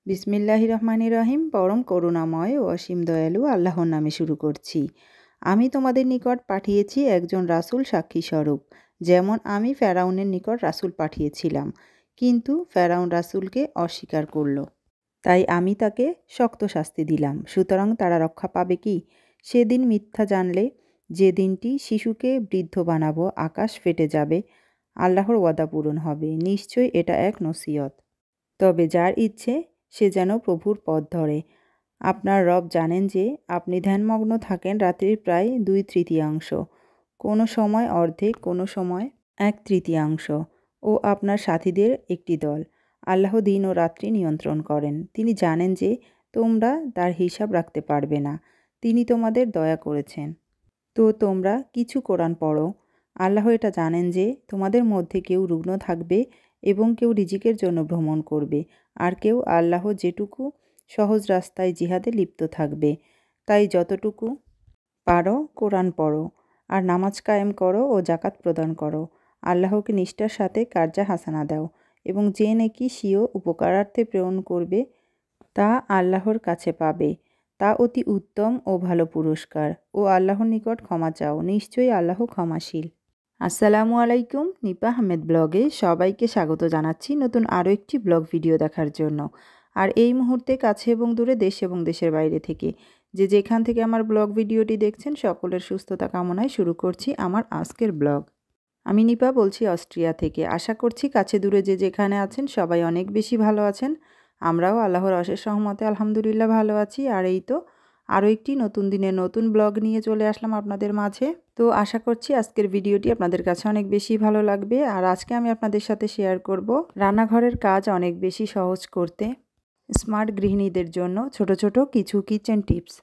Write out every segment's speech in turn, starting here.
বিসমিল্লাহির রহমানির রহিম। পরম করুণাময় ও অসীম দয়ালু আল্লাহর নামে শুরু করছি। আমি তোমাদের নিকট পাঠিয়েছি একজন রাসূল সাক্ষী স্বরূপ, যেমন আমি ফেরাউনের নিকট রাসূল পাঠিয়েছিলাম, কিন্তু ফেরাউন রাসূলকে অস্বীকার করল। তাই আমি তাকে শক্ত শাস্তি দিলাম। সুতরাং তারা রক্ষা পাবে কি? সেদিন মিথ্যা জানলে, যে দিনটি শিশুকে বৃদ্ধ বানাবো, আকাশ ফেটে যাবে, আল্লাহর ওয়াদা পূরণ হবে। নিশ্চয়ই এটা এক নসিহত। তবে যার ইচ্ছে সে যেন প্রভুর পথ ধরে। আপনার রব জানেন যে আপনি ধ্যানমগ্ন থাকেন রাত্রির প্রায় 2/3, কোনো সময় অর্ধেক, কোনো সময় 1/3, ও আপনার সাথীদের একটি দল। আল্লাহ দিন ও রাত্রি নিয়ন্ত্রণ করেন। তিনি জানেন যে তোমরা তার হিসাব রাখতে পারবে না। তিনি তোমাদের দয়া করেছেন। তো তোমরা কিছু কোরআন পড়ো। আল্লাহ এটা জানেন যে তোমাদের মধ্যে কেউ রুগ্ন থাকবে এবং কেউ রিজিকের জন্য ভ্রমণ করবে, আর কেউ আল্লাহ যেটুকু সহজ রাস্তায় জিহাদে লিপ্ত থাকবে। তাই যতটুকু পারো কোরআন পড়ো, আর নামাজ কায়েম করো ও জাকাত প্রদান করো। আল্লাহকে নিষ্ঠার সাথে কার্যা হাসানা দাও, এবং যে নেকি স্বীয় উপকারার্থে প্রেরণ করবে তা আল্লাহর কাছে পাবে। তা অতি উত্তম ও ভালো পুরস্কার। ও আল্লাহর নিকট ক্ষমা চাও, নিশ্চয়ই আল্লাহ ক্ষমাশীল। আসসালামু আলাইকুম। নিপা আহমেদ ব্লগে সবাইকে স্বাগত জানাচ্ছি নতুন আরও একটি ব্লগ ভিডিও দেখার জন্য। আর এই মুহূর্তে কাছে এবং দূরে, দেশ এবং দেশের বাইরে থেকে যে যেখান থেকে আমার ব্লগ ভিডিওটি দেখছেন, সকলের সুস্থতা কামনায় শুরু করছি আমার আজকের ব্লগ। আমি নিপা বলছি অস্ট্রিয়া থেকে। আশা করছি কাছে দূরে যে যেখানে আছেন সবাই অনেক বেশি ভালো আছেন। আমরাও আল্লাহর অশেষ রহমতে আলহামদুলিল্লাহ ভালো আছি। আর এই তো আরও একটি নতুন দিনের নতুন ব্লগ নিয়ে চলে আসলাম আপনাদের মাঝে। তো আশা করছি আজকের ভিডিওটি আপনাদের কাছে অনেক বেশি ভালো লাগবে। আর আজকে আমি আপনাদের সাথে শেয়ার করব রান্নাঘরের কাজ অনেক বেশি সহজ করতে স্মার্ট গৃহিণীদের জন্য ছোট ছোট কিছু কিচেন টিপস।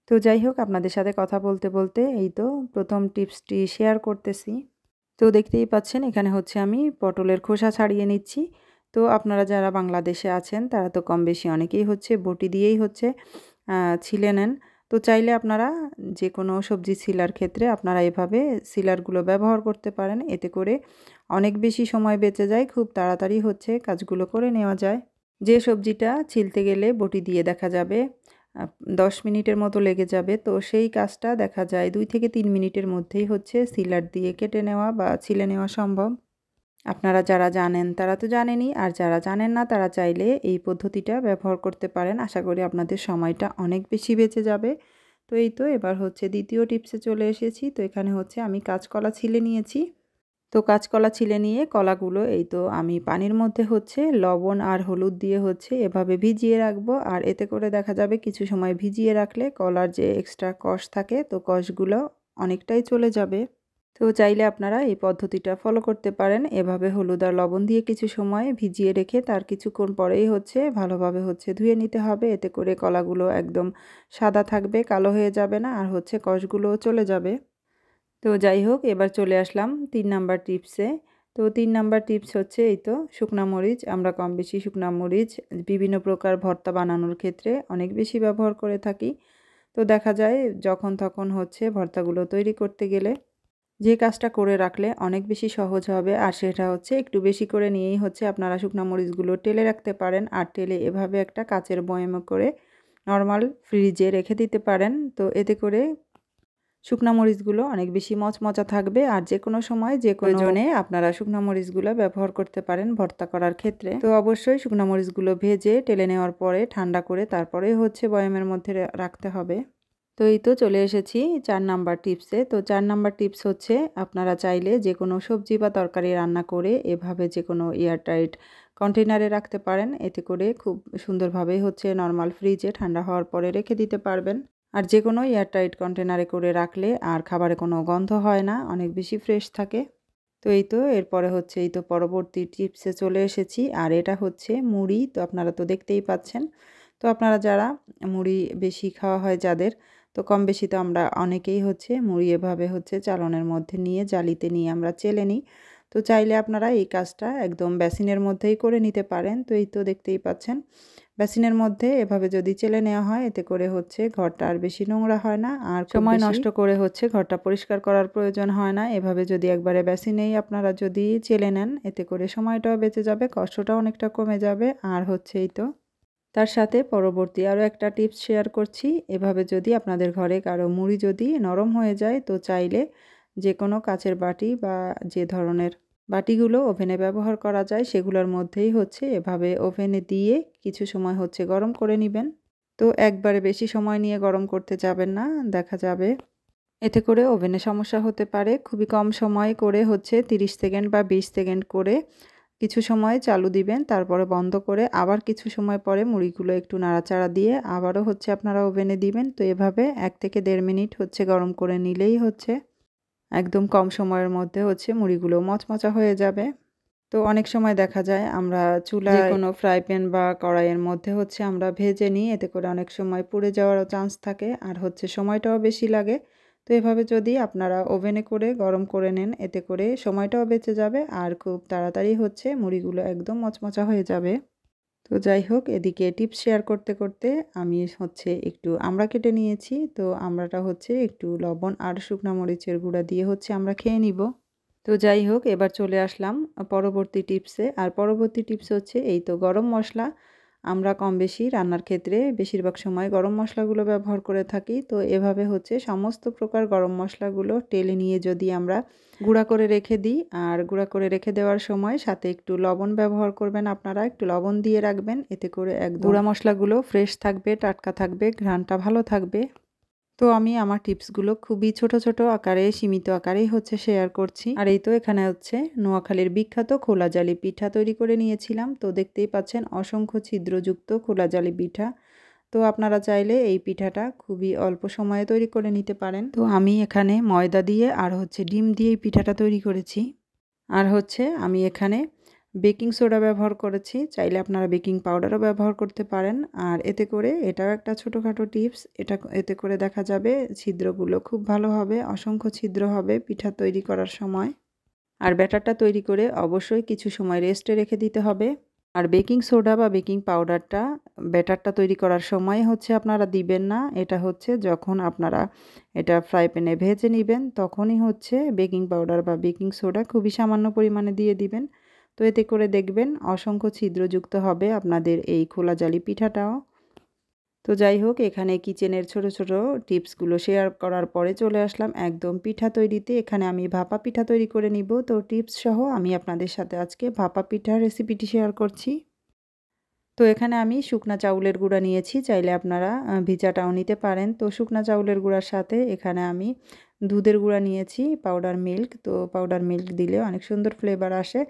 তো যাই হোক, আপনাদের সাথে কথা বলতে বলতে এই তো প্রথম টিপসটি শেয়ার করতেছি। তো দেখতেই পাচ্ছেন এখানে হচ্ছে আমি পটলের খোসা ছাড়িয়ে নিচ্ছি। তো আপনারা যারা বাংলাদেশে আছেন তারা তো কম বেশি অনেকেই হচ্ছে বটি দিয়েই হচ্ছে ছিলে নেন। তো চাইলে আপনারা যে কোনো সবজি ছিলার ক্ষেত্রে আপনারা এভাবে সিলারগুলো ব্যবহার করতে পারেন। এতে করে অনেক বেশি সময় বেঁচে যায়, খুব তাড়াতাড়ি হচ্ছে কাজগুলো করে নেওয়া যায়। যে সবজিটা ছিলতে গেলে বটি দিয়ে দেখা যাবে 10 মিনিটের মতো লেগে যাবে, তো সেই কাজটা দেখা যায় 2 থেকে 3 মিনিটের মধ্যেই হচ্ছে সিলার দিয়ে কেটে নেওয়া বা ছিলে নেওয়া সম্ভব। আপনারা যারা জানেন তারা তো জানেনই, আর যারা জানেন না তারা চাইলে এই পদ্ধতিটা ব্যবহার করতে পারেন। আশা করি আপনাদের সময়টা অনেক বেশি বেঁচে যাবে। তো এই তো এবার হচ্ছে দ্বিতীয় টিপসে চলে এসেছি। তো এখানে হচ্ছে আমি কাঁচকলা ছিলে নিয়েছি। তো কাঁচকলা ছিলে নিয়ে কলাগুলো এই তো আমি পানির মধ্যে হচ্ছে লবণ আর হলুদ দিয়ে হচ্ছে এভাবে ভিজিয়ে রাখবো। আর এতে করে দেখা যাবে কিছু সময় ভিজিয়ে রাখলে কলার যে এক্সট্রা কষ থাকে, তো কষগুলো অনেকটাই চলে যাবে। তো চাইলে আপনারা এই পদ্ধতিটা ফলো করতে পারেন। এভাবে হলুদ আর লবণ দিয়ে কিছু সময় ভিজিয়ে রেখে তার কিছুক্ষণ পরেই হচ্ছে ভালোভাবে হচ্ছে ধুয়ে নিতে হবে। এতে করে কলাগুলো একদম সাদা থাকবে, কালো হয়ে যাবে না, আর হচ্ছে কষগুলোও চলে যাবে। তো যাই হোক, এবার চলে আসলাম 3 নাম্বার টিপসে। তো 3 নাম্বার টিপস হচ্ছে এই তো শুকনা মরিচ। আমরা কম বেশি শুকনা মরিচ বিভিন্ন প্রকার ভর্তা বানানোর ক্ষেত্রে অনেক বেশি ব্যবহার করে থাকি। তো দেখা যায় যখন তখন হচ্ছে ভর্তাগুলো তৈরি করতে গেলে যে কাজটা করে রাখলে অনেক বেশি সহজ হবে, আর সেটা হচ্ছে একটু বেশি করে নিয়েই হচ্ছে আপনারা শুকনা মরিচগুলো টেলে রাখতে পারেন। আর টেলে এভাবে একটা কাচের বয়ামে করে নর্মাল ফ্রিজে রেখে দিতে পারেন। তো এতে করে শুকনা মরিচগুলো অনেক বেশি মচমচা থাকবে, আর যে কোনো সময় যে কোনো প্রয়োজনে আপনারা শুকনা মরিচগুলো ব্যবহার করতে পারেন ভর্তা করার ক্ষেত্রে। তো অবশ্যই শুকনা মরিচগুলো ভেজে টেলে নেওয়ার পরে ঠান্ডা করে তারপরে হচ্ছে বয়ামের মধ্যে রাখতে হবে। তো এই তো চলে এসেছি 4 নাম্বার টিপসে। তো 4 নাম্বার টিপস হচ্ছে আপনারা চাইলে যে কোনো সবজি বা তরকারি রান্না করে এভাবে যে কোনো এয়ারটাইট কন্টেনারে রাখতে পারেন। এতে করে খুব সুন্দরভাবে হচ্ছে নর্মাল ফ্রিজে ঠান্ডা হওয়ার পরে রেখে দিতে পারবেন। আর যে কোনো এয়ারটাইট কন্টেনারে করে রাখলে আর খাবারে কোনো গন্ধ হয় না, অনেক বেশি ফ্রেশ থাকে। তো এই তো এরপরে হচ্ছে এই তো পরবর্তী টিপসে চলে এসেছি। আর এটা হচ্ছে মুড়ি। তো আপনারা তো দেখতেই পাচ্ছেন। তো আপনারা যারা মুড়ি বেশি খাওয়া হয় যাদের, তো কম বেশি তো আমরা অনেকেই হচ্ছে মুড়ি এভাবে হচ্ছে চালনের মধ্যে নিয়ে জালিতে নিয়ে আমরা চেলে নিই। তো চাইলে আপনারা এই কাজটা একদম বেসিনের মধ্যেই করে নিতে পারেন। তো এই তো দেখতেই পাচ্ছেন বেসিনের মধ্যে এভাবে যদি চেলে নেওয়া হয়, এতে করে হচ্ছে ঘরটা আর বেশি নোংরা হয় না, আর সময় নষ্ট করে হচ্ছে ঘরটা পরিষ্কার করার প্রয়োজন হয় না। এভাবে যদি একবারে বেসিনেই আপনারা যদি চেলে নেন, এতে করে সময়টাও বেঁচে যাবে, কষ্টটাও অনেকটা কমে যাবে। আর হচ্ছে এই তো তার সাথে পরবর্তী আরও একটা টিপস শেয়ার করছি। এভাবে যদি আপনাদের ঘরে কারো মুড়ি যদি নরম হয়ে যায়, তো চাইলে যে কোনো কাচের বাটি বা যে ধরনের বাটিগুলো ওভেনে ব্যবহার করা যায় সেগুলোর মধ্যেই হচ্ছে এভাবে ওভেনে দিয়ে কিছু সময় হচ্ছে গরম করে নেবেন। তো একবারে বেশি সময় নিয়ে গরম করতে যাবেন না, দেখা যাবে এতে করে ওভেনে সমস্যা হতে পারে। খুবই কম সময় করে হচ্ছে 30 সেকেন্ড বা 20 সেকেন্ড করে কিছু সময় চালু দিবেন, তারপরে বন্ধ করে আবার কিছু সময় পরে মুড়িগুলো একটু নাড়াচাড়া দিয়ে আবারও হচ্ছে আপনারা ওভেনে দিবেন। তো এভাবে 1 থেকে 1.5 মিনিট হচ্ছে গরম করে নিলেই হচ্ছে একদম কম সময়ের মধ্যে হচ্ছে মুড়িগুলো মচমচা হয়ে যাবে। তো অনেক সময় দেখা যায় আমরা চুলায় যেকোনো ফ্রাই প্যান বা কড়াইয়ের মধ্যে হচ্ছে আমরা ভেজে নিই, এতে করে অনেক সময় পুড়ে যাওয়ারও চান্স থাকে আর হচ্ছে সময়টাও বেশি লাগে। তো এভাবে যদি আপনারা ওভেনে করে গরম করে নেন, এতে করে সময়টাও বেঁচে যাবে আর খুব তাড়াতাড়ি হচ্ছে মুড়িগুলো একদম মচমচা হয়ে যাবে। তো যাই হোক, এদিকে টিপস শেয়ার করতে করতে আমি হচ্ছে একটু আমড়া কেটে নিয়েছি। তো আমড়াটা হচ্ছে একটু লবণ আর শুকনা মরিচের গুঁড়া দিয়ে হচ্ছে আমরা খেয়ে নিব। তো যাই হোক, এবার চলে আসলাম পরবর্তী টিপসে। আর পরবর্তী টিপস হচ্ছে এই তো গরম মশলা। আমরা কম বেশি রান্নার ক্ষেত্রে বেশিরভাগ সময় গরম মশলাগুলো ব্যবহার করে থাকি। তো এভাবে হচ্ছে সমস্ত প্রকার গরম মশলাগুলো টেলে নিয়ে যদি আমরা গুঁড়া করে রেখে দিই, আর গুঁড়া করে রেখে দেওয়ার সময় সাথে একটু লবণ ব্যবহার করবেন, আপনারা একটু লবণ দিয়ে রাখবেন। এতে করে একদম গুঁড়া মশলাগুলো ফ্রেশ থাকবে, টাটকা থাকবে, ঘ্রাণটা ভালো থাকবে। তো আমি আমার টিপসগুলো খুবই ছোট ছোট আকারে, সীমিত আকারেই হচ্ছে শেয়ার করছি। আর এই তো এখানে হচ্ছে নোয়াখালীর বিখ্যাত খোলাজালি পিঠা তৈরি করে নিয়েছিলাম। তো দেখতেই পাচ্ছেন অসংখ্য ছিদ্রযুক্ত খোলাজালি পিঠা। তো আপনারা চাইলে এই পিঠাটা খুবই অল্প সময়ে তৈরি করে নিতে পারেন। তো আমি এখানে ময়দা দিয়ে আর হচ্ছে ডিম দিয়ে এই পিঠাটা তৈরি করেছি। আর হচ্ছে আমি এখানে বেকিং সোডা ব্যবহার করেছি, চাইলে আপনারা বেকিং পাউডারও ব্যবহার করতে পারেন। আর এতে করে এটাও একটা ছোটোখাটো টিপস, এতে করে দেখা যাবে ছিদ্রগুলো খুব ভালো হবে, অসংখ্য ছিদ্র হবে পিঠা তৈরি করার সময়। আর ব্যাটারটা তৈরি করে অবশ্যই কিছু সময় রেস্টে রেখে দিতে হবে। আর বেকিং সোডা বা বেকিং পাউডারটা ব্যাটারটা তৈরি করার সময় হচ্ছে আপনারা দিবেন না, এটা হচ্ছে যখন আপনারা এটা ফ্রাই প্যানে ভেজে নেবেন তখনই হচ্ছে বেকিং পাউডার বা বেকিং সোডা খুবই সামান্য পরিমাণে দিয়ে দিবেন। তো এতে করে দেখবেন অসংখ্য ছিদ্রযুক্ত হবে আপনাদের এই খোলা জালি পিঠাটাও। তো যাই হোক, এখানে কিচেনের ছোট ছোট টিপসগুলো শেয়ার করার পরে চলে আসলাম একদম পিঠা তৈরিতে। এখানে আমি ভাপা পিঠা তৈরি করে নিব। তো টিপস সহ আমি আপনাদের সাথে আজকে ভাপা পিঠার রেসিপিটি শেয়ার করছি। তো এখানে আমি শুকনা চাউলের গুঁড়া নিয়েছি, চাইলে আপনারা ভিজাটাও নিতে পারেন। তো শুকনা চাউলের গুঁড়ার সাথে এখানে আমি দুধের গুঁড়া নিয়েছি, পাউডার মিল্ক। তো পাউডার মিল্ক দিলে অনেক সুন্দর ফ্লেভার আসে।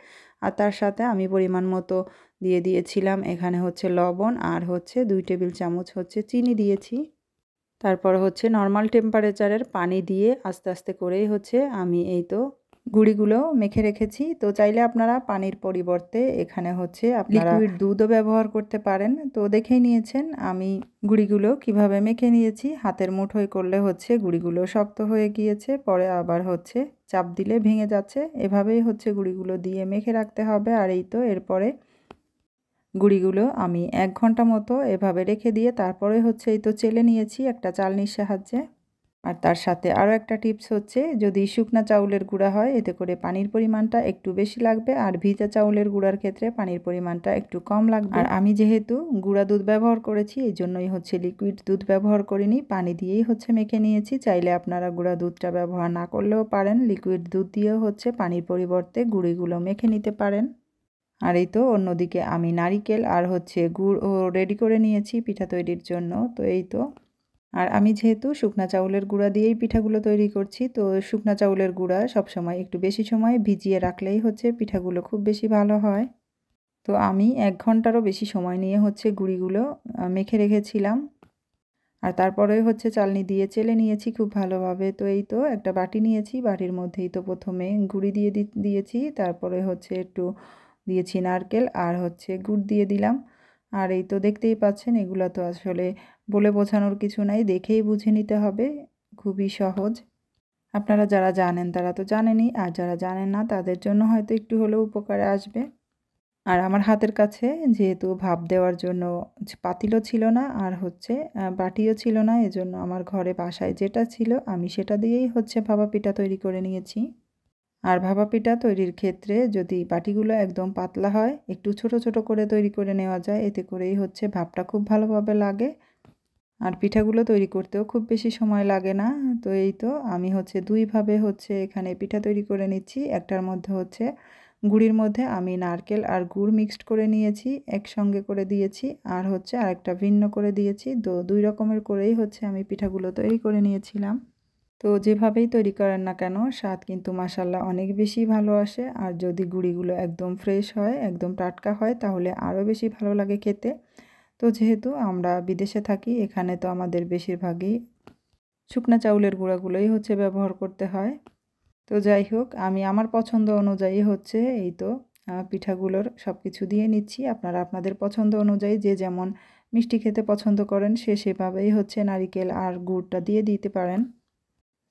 আর তার সাথে আমি পরিমাণ মতো দিয়ে দিয়েছিলাম এখানে হচ্ছে লবণ, আর হচ্ছে 2 টেবিল চামচ হচ্ছে চিনি দিয়েছি। তারপর হচ্ছে নর্মাল টেম্পারেচারের পানি দিয়ে আস্তে আস্তে করেই হচ্ছে আমি এই তো গুঁড়িগুলো মেখে রেখেছি। তো চাইলে আপনারা পানির পরিবর্তে এখানে হচ্ছে আপনারা লিকুইড দুধও ব্যবহার করতে পারেন। তো দেখেই নিয়েছেন আমি গুঁড়িগুলো কিভাবে মেখে নিয়েছি। হাতের মুঠোয় করলে হচ্ছে গুঁড়িগুলো শক্ত হয়ে গিয়েছে, পরে আবার হচ্ছে চাপ দিলে ভেঙে যাচ্ছে। এভাবেই হচ্ছে গুঁড়িগুলো দিয়ে মেখে রাখতে হবে। আর এই তো এরপরে গুঁড়িগুলো আমি 1 ঘন্টা মতো এভাবে রেখে দিয়ে তারপরে হচ্ছে এই তো চেলে নিয়েছি একটা চালনির সাহায্যে। আর তার সাথে আরও একটা টিপস হচ্ছে, যদি শুকনা চাউলের গুঁড়া হয় এতে করে পানির পরিমাণটা একটু বেশি লাগবে, আর ভিজা চাউলের গুঁড়ার ক্ষেত্রে পানির পরিমাণটা একটু কম লাগবে। আর আমি যেহেতু গুঁড়া দুধ ব্যবহার করেছি এই জন্যই হচ্ছে লিকুইড দুধ ব্যবহার করিনি, পানি দিয়েই হচ্ছে মেখে নিয়েছি। চাইলে আপনারা গুঁড়া দুধটা ব্যবহার না করলেও পারেন, লিকুইড দুধ দিয়েও হচ্ছে পানির পরিবর্তে গুঁড়িগুলো মেখে নিতে পারেন। আর এই তো অন্যদিকে আমি নারিকেল আর হচ্ছে গুড়ও রেডি করে নিয়েছি পিঠা তৈরির জন্য। তো এই তো, আর আমি যেহেতু শুকনা চাউলের গুঁড়া দিয়েই পিঠাগুলো তৈরি করছি, তো শুকনা চাউলের গুঁড়া সবসময় একটু বেশি সময় ভিজিয়ে রাখলেই হচ্ছে পিঠাগুলো খুব বেশি ভালো হয়। তো আমি 1 ঘন্টারও বেশি সময় নিয়ে হচ্ছে গুঁড়িগুলো মেখে রেখেছিলাম। আর তারপরে হচ্ছে চালনি দিয়ে চেলে নিয়েছি খুব ভালোভাবে। তো এই তো একটা বাটি নিয়েছি, বাটির মধ্যেই তো প্রথমে গুঁড়ি দিয়েছি, তারপরে হচ্ছে একটু দিয়েছি নারকেল আর হচ্ছে গুড় দিয়ে দিলাম। আর এই তো দেখতেই পাচ্ছেন, এগুলো তো আসলে বলে বোঝানোর কিছু নাই, দেখেই বুঝে নিতে হবে, খুবই সহজ। আপনারা যারা জানেন তারা তো জানেনই, আর যারা জানেন না তাদের জন্য হয়তো একটু হলেও উপকারে আসবে। আর আমার হাতের কাছে যেহেতু ভাপ দেওয়ার জন্য পাতিলও ছিল না আর হচ্ছে বাটিও ছিল না, এজন্য আমার ঘরে বাসায় যেটা ছিল আমি সেটা দিয়েই হচ্ছে ভাপা পিঠা তৈরি করে নিয়েছি। আর ভাপা পিঠা তৈরির ক্ষেত্রে যদি বাটিগুলো একদম পাতলা হয়, একটু ছোট ছোট করে তৈরি করে নেওয়া যায়, এতে করেই হচ্ছে ভাপটা খুব ভালোভাবে লাগে। আর পিঠাগুলো তৈরি করতেও খুব বেশি সময় লাগে না। তো এই তো আমি হচ্ছে দুইভাবে হচ্ছে এখানে পিঠা তৈরি করে নিচ্ছি। একটার মধ্যে হচ্ছে গুঁড়ির মধ্যে আমি নারকেল আর গুড় মিক্সড করে নিয়েছি, একসঙ্গে করে দিয়েছি, আর হচ্ছে আরেকটা ভিন্ন করে দিয়েছি। তো 2 রকমের করেই হচ্ছে আমি পিঠাগুলো তৈরি করে নিয়েছিলাম। তো যেভাবেই তৈরি করেন না কেন স্বাদ কিন্তু মাশাআল্লাহ অনেক বেশি ভালো আসে। আর যদি গুঁড়িগুলো একদম ফ্রেশ হয়, একদম টাটকা হয়, তাহলে আরও বেশি ভালো লাগে খেতে। তো যেহেতু আমরা বিদেশে থাকি, এখানে তো আমাদের বেশিরভাগই শুকনা চাউলের গুঁড়াগুলোই হচ্ছে ব্যবহার করতে হয়। তো যাই হোক, আমি আমার পছন্দ অনুযায়ী হচ্ছে এই তো পিঠাগুলোর সব কিছু দিয়ে নিচ্ছি। আপনারা আপনাদের পছন্দ অনুযায়ী যে যেমন মিষ্টি খেতে পছন্দ করেন সে সেভাবেই হচ্ছে নারিকেল আর গুড়টা দিয়ে দিতে পারেন।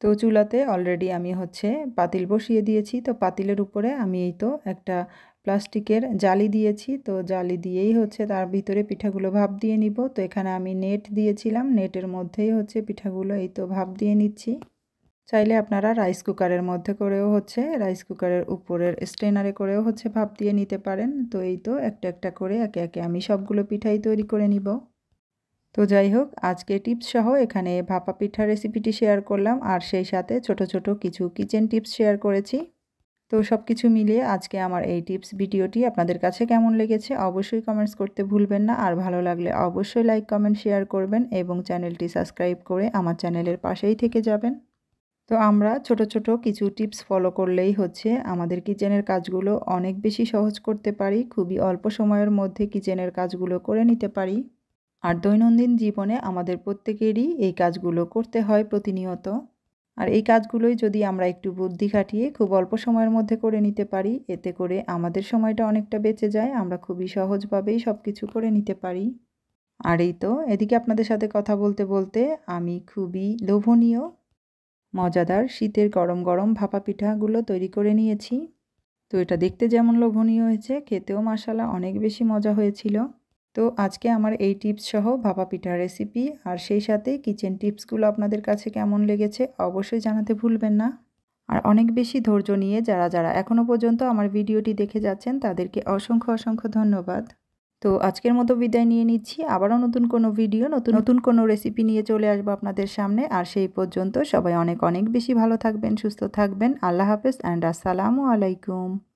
তো চুলাতে অলরেডি আমি হচ্ছে পাতিল বসিয়ে দিয়েছি। তো পাতিলের উপরে আমি এই তো একটা প্লাস্টিকের জালি দিয়েছি। তো জালি দিয়েই হচ্ছে তার ভিতরে পিঠাগুলো ভাপ দিয়ে নিব। তো এখানে আমি নেট দিয়েছিলাম, নেটের মধ্যেই হচ্ছে পিঠাগুলো এই তো ভাপ দিয়ে নিচ্ছি। চাইলে আপনারা রাইস কুকারের মধ্যে করেও হচ্ছে রাইস কুকারের উপরের স্ট্রেনারে করেও হচ্ছে ভাপ দিয়ে নিতে পারেন। তো এই তো একটা একটা করে একে একে আমি সবগুলো পিঠাই তৈরি করে নিব। তো যাই হোক, আজকে টিপস সহ এখানে ভাপা পিঠার রেসিপিটি শেয়ার করলাম, আর সেই সাথে ছোট ছোট কিছু কিচেন টিপস শেয়ার করেছি। তো সব কিছু মিলিয়ে আজকে আমার এই টিপস ভিডিওটি আপনাদের কাছে কেমন লেগেছে অবশ্যই কমেন্টস করতে ভুলবেন না। আর ভালো লাগলে অবশ্যই লাইক কমেন্ট শেয়ার করবেন এবং চ্যানেলটি সাবস্ক্রাইব করে আমার চ্যানেলের পাশেই থেকে যাবেন। তো আমরা ছোট ছোট কিছু টিপস ফলো করলেই হচ্ছে আমাদের কিচেনের কাজগুলো অনেক বেশি সহজ করতে পারি, খুবই অল্প সময়ের মধ্যে কিচেনের কাজগুলো করে নিতে পারি। আর দৈনন্দিন জীবনে আমাদের প্রত্যেকেরই এই কাজগুলো করতে হয় প্রতিনিয়ত। আর এই কাজগুলোই যদি আমরা একটু বুদ্ধি খাটিয়ে খুব অল্প সময়ের মধ্যে করে নিতে পারি, এতে করে আমাদের সময়টা অনেকটা বেঁচে যায়, আমরা খুবই সহজভাবেই সব কিছু করে নিতে পারি। আর এই তো এদিকে আপনাদের সাথে কথা বলতে বলতে আমি খুবই লোভনীয় মজাদার শীতের গরম গরম ভাপা পিঠাগুলো তৈরি করে নিয়েছি। তো এটা দেখতে যেমন লোভনীয় হয়েছে, খেতেও মাশাআল্লাহ অনেক বেশি মজা হয়েছিল। তো আজকে আমার এই টিপস সহ ভাপা পিঠার রেসিপি আর সেই সাথে কিচেন টিপসগুলো আপনাদের কাছে কেমন লেগেছে অবশ্যই জানাতে ভুলবেন না। আর অনেক বেশি ধৈর্য নিয়ে যারা যারা এখনও পর্যন্ত আমার ভিডিওটি দেখে যাচ্ছেন তাদেরকে অসংখ্য অসংখ্য ধন্যবাদ। তো আজকের মতো বিদায় নিয়ে নিচ্ছি। আবারও নতুন কোনো ভিডিও নতুন নতুন কোনো রেসিপি নিয়ে চলে আসবো আপনাদের সামনে। আর সেই পর্যন্ত সবাই অনেক অনেক বেশি ভালো থাকবেন, সুস্থ থাকবেন। আল্লাহ হাফেজ অ্যান্ড আসসালামু আলাইকুম।